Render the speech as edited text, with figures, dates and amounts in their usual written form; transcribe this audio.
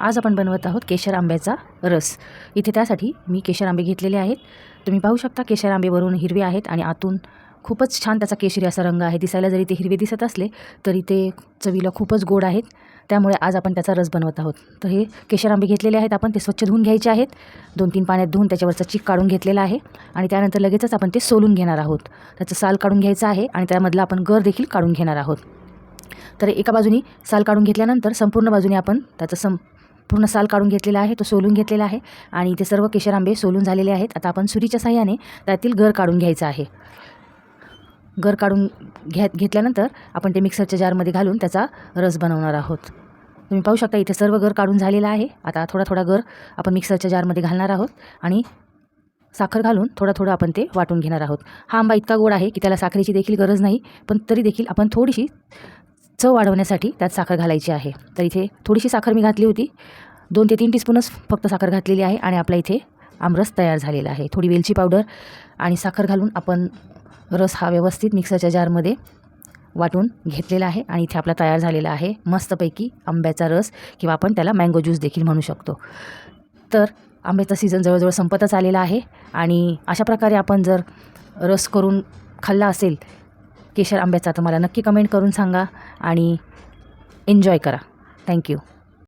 आज आपण बनवत आहोत केशर आंब्याचा रस। इथे त्यासाठी मी केशर आंबे घेतलेले आहेत। तुम्ही पाहू शकता केशर आंबे वरून हिरवे आहेत आणि आतून खूपच छान त्याचा केशरी असा रंग आहे। दिसायला जरी ते हिरवे दिसत असले तरी ते चवीला खूपच गोड आहेत। त्यामुळे आज आपण त्याचा रस बनवत आहोत। तर हे केशर आंबे घेतलेले आहेत आपण, ते स्वच्छ धुवून घ्यायचे आहेत। 2-3 पाण्यात धुवून त्याच्यावरचा चीक काढून घेतलेला आहे आणि त्यानंतर लगेचच आपण ते सोलून घेणार आहोत। त्याचं साल काढून घ्यायचं आहे आणि त्यामधला आपण गर देखील काढून घेणार आहोत। तर एका बाजूनी साल काढून घेतल्यानंतर संपूर्ण बाजूने आपण त्याचं पूर्ण साल काढून घेतलेला आहे, तो सोलून घेतलेला आहे आणि ते सर्व केशर आंबे सोलून झालेले आहेत। आता आपण सुरीच्या साहाय्याने त्यातील गर काढून घ्यायचा आहे। गर काढून घेतल्यानंतर आपण ते मिक्सरच्या जारमध्ये घालून त्याचा रस बनवणार आहोत। तुम्ही पाहू शकता इथे सर्व गर काढून झालेला आहे। आता थोडा थोडा गर आपण मिक्सरच्या जारमध्ये घालणार आहोत आणि साखर घालून थोडं थोडं आपण ते वाटून घेणार आहोत। हा आंबा इतका गोड आहे की त्याला साखरेची देखील गरज नाही, पण तरी देखील आपण थोडीशी चव वाढवण्यासाठी त्यात साखर घालायची आहे। तर इथे थोडीशी साखर मी घातली होती, 2 ते 3 टीस्पूनच फक्त साखर घातलेली आहे आणि आपला इथे आमरस तयार झालेला आहे। थोडी वेलची पावडर आणि साखर घालून आपण रस हा व्यवस्थित मिक्सरच्या जारमध्ये वाटून घेतलेला आहे आणि इथे आपला तयार झालेला आहे मस्तपैकी आंब्याचा रस, किंवा आपण त्याला मँगो ज्यूस देखील म्हणू शकतो। तर आंब्याचा सीझन जवळजवळ संपतच आलेला आहे आणि अशा प्रकारे आपण जर रस करून खाल्ला असेल केशर आंब्याचा तर मला नक्की कमेंट करून सांगा आणि एन्जॉय करा। थँक्यू।